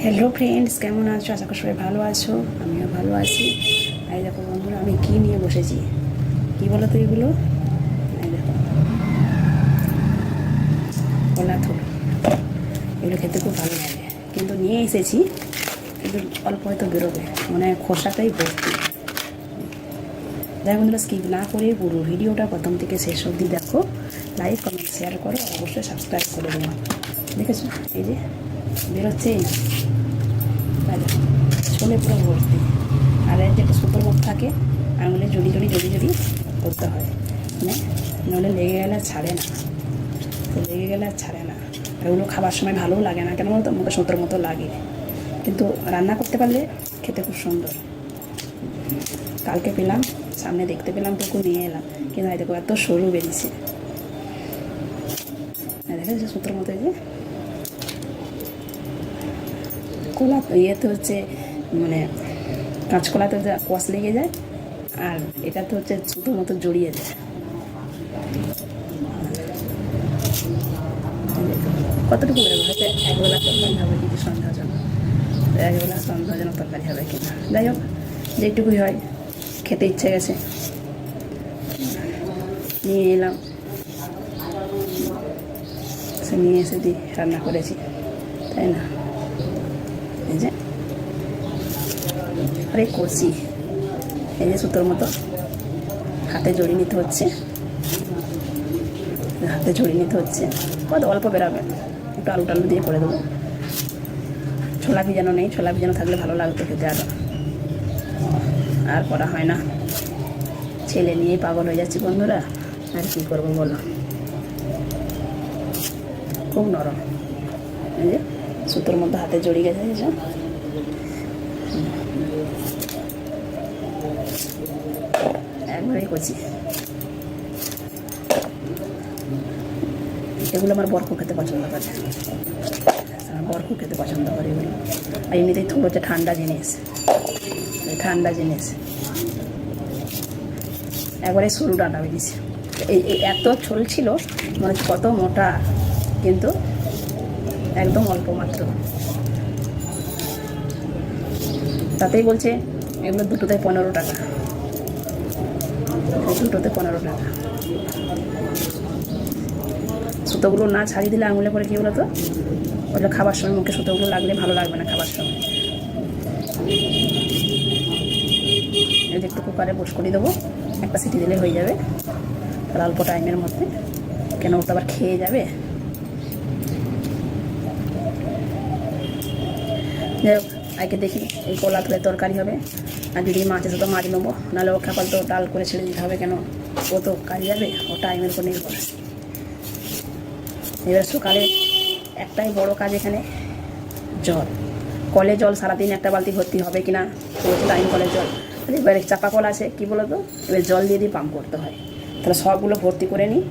Hello friends, কেমন আছো? আশা করি সবাই ভালো আছো, আমিও ভালো আছি। এই দেখো বন্ধুরা, আমি কী নিয়ে বসেছি, কী বলো তো এগুলো? এই দেখো, কলা থুল। এগুলো খেতে খুব ভালো লাগে, কিন্তু নিয়ে এসেছি, কিন্তু অল্প হয়তো বেরোবে, মানে খোসাটাই ভর্তি। যাই বন্ধুরা, স্কিপ না করে পুরো ভিডিওটা প্রথম থেকে শেষ অবধি দেখো। লাইক, কমেন্ট, শেয়ার করো, অবশ্যই সাবস্ক্রাইব করে দেবো। দেখেছো এই যে বেরোচ্ছে, ছোলে পুরো ভর্তি। আর এর যে একটা সুতোর মতো থাকে, আঙুলে জড়ি জড়ি জড়ি জড়ি করতে হয়, মানে নইলে লেগে গেলে আর ছাড়ে না, তো লেগে গেলে আর ছাড়ে না। আর ওগুলো খাবার সময় ভালোও লাগে না, কেন বলতো মুখে সুতোর মতো লাগে, কিন্তু রান্না করতে পারলে খেতে খুব সুন্দর। কালকে পেলাম, সামনে দেখতে পেলাম, তোকে নিয়ে এলাম, কিন্তু এই দেখো এত সরু বেরিয়েছে। দেখেছো সুতোর মতো, এই যে কলা ইয়েতে হচ্ছে, মানে কাঁচকলাতে যা কষ লেগে যায়, আর এটা তো হচ্ছে সুতোর মতো জড়িয়ে যায়। কতটুকু বেরোবে, হয়তো একবেলা তরকারি হবে, কিছু সন্দেহজনক, একবেলা সন্দেহজনক তরকারি হবে কিনা। যাই হোক, যেটুকুই হয়, খেতে ইচ্ছে গেছে, নিয়ে এলাম, সে নিয়ে এসে দিই, রান্না করেছি, তাই না? এই যে আরে কষি, এই যে সুতোর মতো হাতে জড়িয়ে নিতে হচ্ছে, হাতে জড়িয়ে নিতে হচ্ছে। কত অল্প বেরাবে, একটু আলু টালু দিয়ে করে দেবো। ছোলা ভিজানো নেই, ছোলা ভিজানো থাকলে ভালো লাগতো খেতে, আর করা হয় না। ছেলে নিয়েই পাগল হয়ে যাচ্ছি বন্ধুরা, আর কী করবো বলো। খুব নরম, এই যে সুতোর মধ্যে হাতে জড়িয়ে গেছে, এসব একবারেই করছি। এগুলো আমার বর খুব খেতে পছন্দ করে, আমার বর খুব খেতে পছন্দ করে এগুলো। আর এমনিতেই থুল হচ্ছে ঠান্ডা জিনিস, ঠান্ডা জিনিস। একবারে সরু ডাঁটা বেরিয়েছে, এই এত ছোল ছিল, মনে হচ্ছে কত মোটা, কিন্তু একদম অল্প মাত্র। তাতেই বলছে এগুলো দুটোতে 15 টাকা, দুটোতে 15 টাকা। সুতোগুলো না ছাড়িয়ে দিলে আঙুলে করে কী বলো তো, ওগুলো খাবার সময় মুখে সুতোগুলো লাগলে ভালো লাগবে না খাবার সময়। এই যে একটু কুকারে বস করে দেবো, একটা সিটি দিলে হয়ে যাবে, তাহলে অল্প টাইমের মধ্যে, কেন ওটা আবার খেয়ে যাবে। যাই হোক, আগে দেখি এই কলা তুলে তরকারি হবে, আর যদি মাছ আছে তো মাছ নেবো, নাহলে ও খাপাল তো ডাল করে ছেড়ে দিতে হবে, কেন ও তো কাজে যাবে, ও টাইমের উপর নির্ভর। এবার সকালে একটাই বড় কাজ এখানে, জল, কলে জল সারাদিন একটা বালতি ভর্তি হবে কিনা, টাইম কলের জল। এবারে চাপা কল আছে, কী বলো তো, এবার জল দিয়ে দিয়ে পাম্প করতে হয়, তাহলে সবগুলো ভর্তি করে নিই,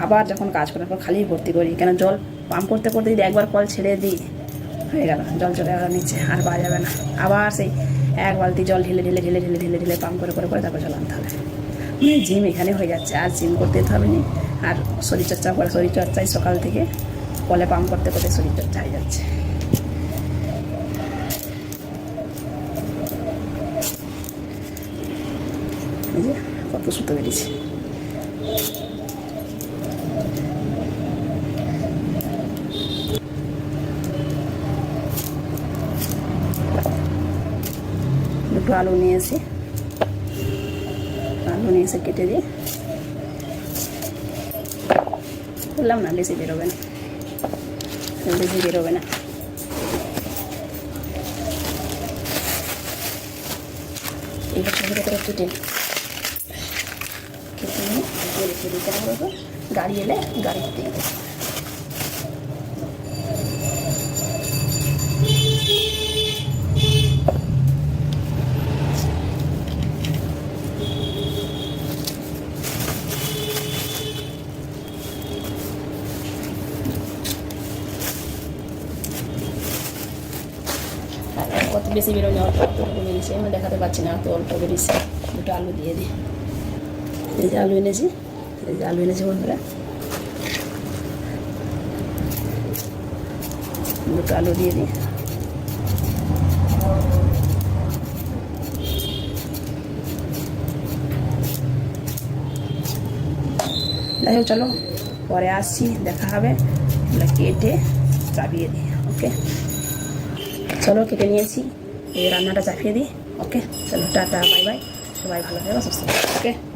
আবার যখন কাজ করার পর খালি ভর্তি করি, কেন জল পাম্প করতে করতে যদি একবার কল ছেড়ে দিই, হয়ে গেল, জল চলে গেল নিচে, আর পাওয়া যাবে না। আবার সেই এক বালতি জল ঢেলে ঢেলে ঢেলে ঢেলে ঢেলে ঢেলে পাম্প করে করে করে তারপর জল আনতে হবে। জিম এখানে হয়ে যাচ্ছে, আর জিম করতে যেতে হবে না, আর শরীরচর্চা করে, শরীরচর্চায় সকাল থেকে কলে পাম্প করতে করতে শরীরচর্চা হয়ে যাচ্ছে। এই যে কত সুতো বেরিয়েছে, দুটো আলু নিয়ে এসে, আলু নিয়ে এসে কেটে দিয়ে বললাম না, বেশি বেরোবে না, বেশি বেরোবে না। এইবার ছোটো ছোটো করে কেটে কেটে নিয়ে রেখে দিতে হবে, গাড়ি এলে গাড়ি দিতে হবে। কত বেশি বেরোয়নি, অল্প অল্পটুকু বেরিয়েছে, আমি দেখাতে পারছি না, অত অল্প বেরিয়েছে। দুটো আলু দিয়ে দিই, এই যে আলু এনেছি, এই যে আলু এনেছি বন্ধুরা, দুটো আলু দিয়ে দিই। যাই হোক চলো পরে আসছি, দেখা হবে। এগুলো কেটে চাপিয়ে দিই। ওকে চলো কেটে নিয়েছি, এই রান্নাটা চাপিয়ে দিই। ওকে চলো টাটা বাই বাই, সবাই ভালো থাকবে সুস্থ থাকবে। ওকে।